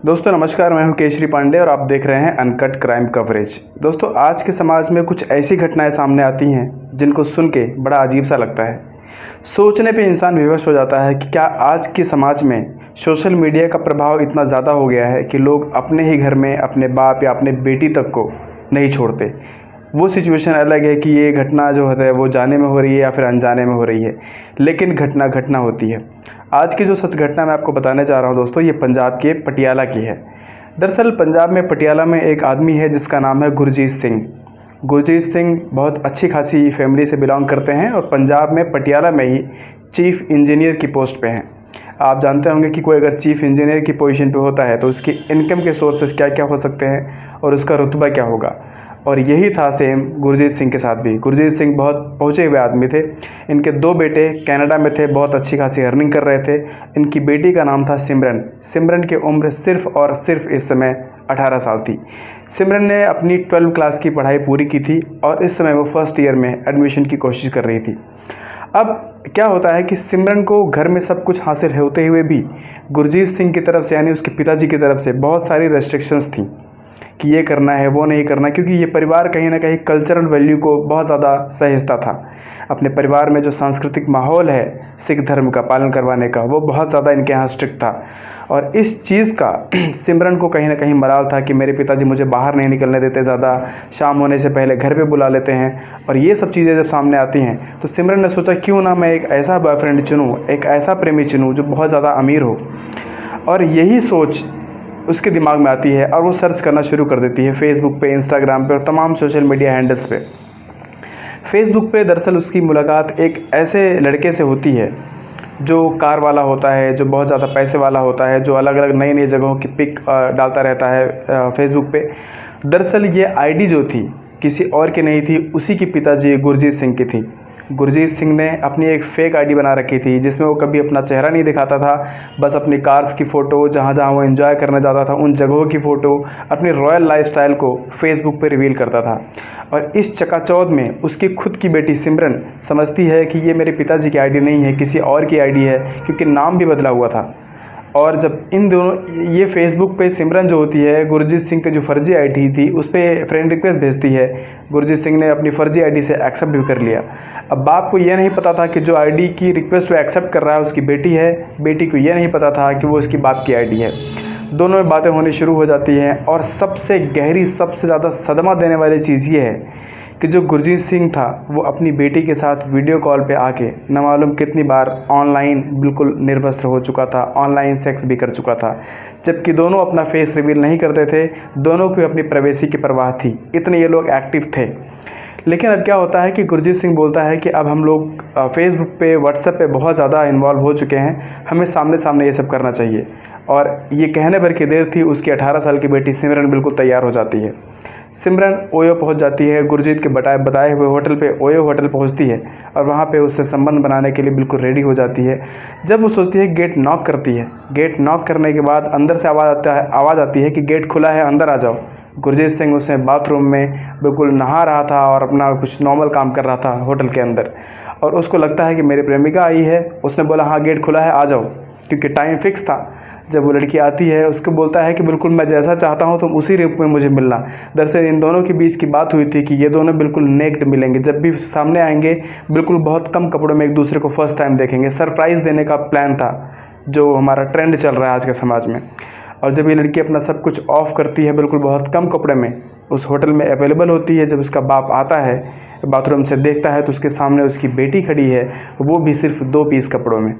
दोस्तों नमस्कार, मैं हूं केशरी पांडे और आप देख रहे हैं अनकट क्राइम कवरेज। दोस्तों आज के समाज में कुछ ऐसी घटनाएं सामने आती हैं जिनको सुन के बड़ा अजीब सा लगता है। सोचने पे इंसान विवश हो जाता है कि क्या आज के समाज में सोशल मीडिया का प्रभाव इतना ज़्यादा हो गया है कि लोग अपने ही घर में अपने बाप या अपने बेटी तक को नहीं छोड़ते। वो सिचुएशन अलग है कि ये घटना जो है वो जाने में हो रही है या फिर अनजाने में हो रही है, लेकिन घटना घटना होती है। आज की जो सच घटना मैं आपको बताने जा रहा हूँ दोस्तों, ये पंजाब के पटियाला की है। दरअसल पंजाब में पटियाला में एक आदमी है जिसका नाम है गुरजीत सिंह। गुरजीत सिंह बहुत अच्छी खासी फैमिली से बिलोंग करते हैं और पंजाब में पटियाला में ही चीफ इंजीनियर की पोस्ट पे हैं। आप जानते होंगे कि कोई अगर चीफ इंजीनियर की पोजीशन पे होता है तो उसकी इनकम के सोर्सेज क्या क्या हो सकते हैं और उसका रुतबा क्या होगा। और यही था सेम गुरजीत सिंह के साथ भी। गुरजीत सिंह बहुत पहुँचे हुए आदमी थे। इनके दो बेटे कनाडा में थे, बहुत अच्छी खासी अर्निंग कर रहे थे। इनकी बेटी का नाम था सिमरन। सिमरन की उम्र सिर्फ और सिर्फ इस समय 18 साल थी। सिमरन ने अपनी 12 क्लास की पढ़ाई पूरी की थी और इस समय वो फर्स्ट ईयर में एडमिशन की कोशिश कर रही थी। अब क्या होता है कि सिमरन को घर में सब कुछ हासिल होते हुए भी गुरजीत सिंह की तरफ से यानी उसके पिताजी की तरफ से बहुत सारी रेस्ट्रिक्शंस थी कि ये करना है वो नहीं करना, क्योंकि ये परिवार कहीं ना कहीं कल्चरल वैल्यू को बहुत ज़्यादा सहेजता था। अपने परिवार में जो सांस्कृतिक माहौल है सिख धर्म का पालन करवाने का, वो बहुत ज़्यादा इनके यहाँ स्ट्रिक्ट था। और इस चीज़ का सिमरन को कहीं ना कहीं मलाल था कि मेरे पिताजी मुझे बाहर नहीं निकलने देते, ज़्यादा शाम होने से पहले घर पे बुला लेते हैं। और ये सब चीज़ें जब सामने आती हैं तो सिमरन ने सोचा क्यों ना मैं एक ऐसा बॉयफ्रेंड चुनूँ, एक ऐसा प्रेमी चुनूँ जो बहुत ज़्यादा अमीर हो। और यही सोच उसके दिमाग में आती है और वो सर्च करना शुरू कर देती है फेसबुक पे, इंस्टाग्राम पे और तमाम सोशल मीडिया हैंडल्स पे। फेसबुक पे दरअसल उसकी मुलाकात एक ऐसे लड़के से होती है जो कार वाला होता है, जो बहुत ज़्यादा पैसे वाला होता है, जो अलग अलग नई नई जगहों की पिक डालता रहता है फेसबुक पे। दरअसल ये आईडी जो थी किसी और की नहीं थी, उसी की पिताजी गुरजीत सिंह की थी। गुरजीत सिंह ने अपनी एक फ़ेक आईडी बना रखी थी जिसमें वो कभी अपना चेहरा नहीं दिखाता था, बस अपनी कार्स की फ़ोटो, जहाँ जहाँ वो एंजॉय करने जाता था उन जगहों की फ़ोटो, अपनी रॉयल लाइफस्टाइल को फेसबुक पे रिवील करता था। और इस चकाचौंध में उसकी खुद की बेटी सिमरन समझती है कि ये मेरे पिताजी की आईडी नहीं है, किसी और की आईडी है, क्योंकि नाम भी बदला हुआ था। और जब इन दोनों ये फेसबुक पे सिमरन जो होती है गुरजीत सिंह की जो फर्जी आईडी थी उस पर फ्रेंड रिक्वेस्ट भेजती है। गुरजीत सिंह ने अपनी फर्जी आईडी से एक्सेप्ट भी कर लिया। अब बाप को यह नहीं पता था कि जो आईडी की रिक्वेस्ट वो एक्सेप्ट कर रहा है उसकी बेटी है, बेटी को यह नहीं पता था कि वो उसकी बाप की आईडी है। दोनों में बातें होनी शुरू हो जाती हैं और सबसे गहरी, सबसे ज़्यादा सदमा देने वाली चीज़ ये है कि जो गुरजीत सिंह था वो अपनी बेटी के साथ वीडियो कॉल पे आके न मालूम कितनी बार ऑनलाइन बिल्कुल निर्वस्त्र हो चुका था, ऑनलाइन सेक्स भी कर चुका था। जबकि दोनों अपना फेस रिवील नहीं करते थे, दोनों को अपनी प्राइवेसी की परवाह थी, इतने ये लोग एक्टिव थे। लेकिन अब क्या होता है कि गुरजीत सिंह बोलता है कि अब हम लोग फेसबुक पे, व्हाट्सएप पे बहुत ज़्यादा इन्वॉल्व हो चुके हैं, हमें सामने सामने ये सब करना चाहिए। और ये कहने भर की देर थी, उसकी 18 साल की बेटी सिमरन बिल्कुल तैयार हो जाती है। सिमरन ओयो पहुंच जाती है, गुरजीत के बताए हुए होटल पे, ओयो होटल पहुंचती है और वहां पे उससे संबंध बनाने के लिए बिल्कुल रेडी हो जाती है। जब वो सोचती है गेट नॉक करती है, गेट नॉक करने के बाद अंदर से आवाज़ आती है कि गेट खुला है, अंदर आ जाओ। गुरजीत सिंह उससे बाथरूम में बिल्कुल नहा रहा था और अपना कुछ नॉर्मल काम कर रहा था होटल के अंदर, और उसको लगता है कि मेरी प्रेमिका आई है। उसने बोला हाँ गेट खुला है, आ जाओ, क्योंकि टाइम फिक्स था। जब वो लड़की आती है उसको बोलता है कि बिल्कुल मैं जैसा चाहता हूँ तुम उसी रूप में मुझे मिलना। दरअसल इन दोनों के बीच की बात हुई थी कि ये दोनों बिल्कुल नेक्ड मिलेंगे, जब भी सामने आएंगे बिल्कुल बहुत कम कपड़ों में एक दूसरे को फर्स्ट टाइम देखेंगे। सरप्राइज़ देने का प्लान था जो हमारा ट्रेंड चल रहा है आज के समाज में। और जब ये लड़की अपना सब कुछ ऑफ करती है, बिल्कुल बहुत कम कपड़े में उस होटल में अवेलेबल होती है, जब उसका बाप आता है बाथरूम से देखता है तो उसके सामने उसकी बेटी खड़ी है, वो भी सिर्फ 2 पीस कपड़ों में।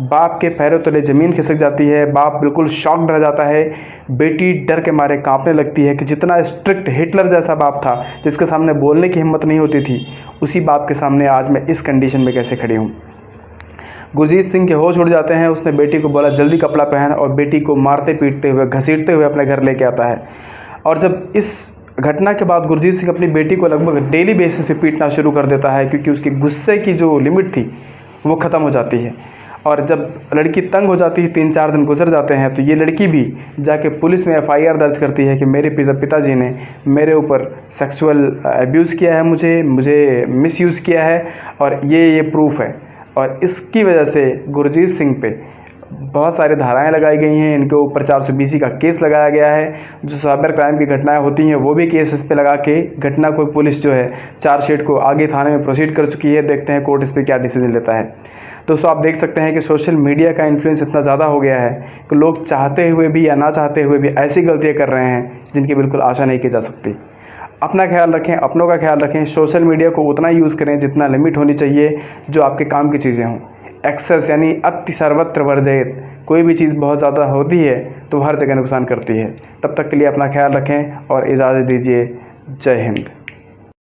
बाप के पैरों तले ज़मीन खिसक जाती है, बाप बिल्कुल शॉक्ड रह जाता है। बेटी डर के मारे कांपने लगती है कि जितना स्ट्रिक्ट हिटलर जैसा बाप था जिसके सामने बोलने की हिम्मत नहीं होती थी, उसी बाप के सामने आज मैं इस कंडीशन में कैसे खड़ी हूँ। गुरजीत सिंह के होश उड़ जाते हैं। उसने बेटी को बोला जल्दी कपड़ा पहन, और बेटी को मारते पीटते हुए, घसीटते हुए अपने घर लेके आता है। और जब इस घटना के बाद गुरजीत सिंह अपनी बेटी को लगभग डेली बेसिस पे पीटना शुरू कर देता है, क्योंकि उसकी गुस्से की जो लिमिट थी वो ख़त्म हो जाती है। और जब लड़की तंग हो जाती है, 3-4 दिन गुजर जाते हैं, तो ये लड़की भी जाके पुलिस में एफआईआर दर्ज करती है कि मेरे पिताजी ने मेरे ऊपर सेक्सुअल अब्यूज़ किया है, मुझे मिसयूज़ किया है और ये प्रूफ है। और इसकी वजह से गुरजीत सिंह पे बहुत सारी धाराएं लगाई गई हैं, इनके ऊपर 420 का केस लगाया गया है। जो साइबर क्राइम की घटनाएं होती हैं वो भी केस इस पे लगा के घटना को पुलिस जो है चार्जशीट को आगे थाने में प्रोसीड कर चुकी है। देखते हैं कोर्ट इस पर क्या डिसीजन लेता है। दोस्तों, आप देख सकते हैं कि सोशल मीडिया का इन्फ्लुएंस इतना ज़्यादा हो गया है कि लोग चाहते हुए भी या ना चाहते हुए भी ऐसी गलतियाँ कर रहे हैं जिनकी बिल्कुल आशा नहीं की जा सकती। अपना ख्याल रखें, अपनों का ख्याल रखें। सोशल मीडिया को उतना यूज़ करें जितना लिमिट होनी चाहिए, जो आपके काम की चीज़ें हों। एक्सेस यानी अति सर्वत्र वर्जयेत। कोई भी चीज़ बहुत ज़्यादा होती है तो हर जगह नुकसान करती है। तब तक के लिए अपना ख्याल रखें और इजाज़त दीजिए। जय हिंद।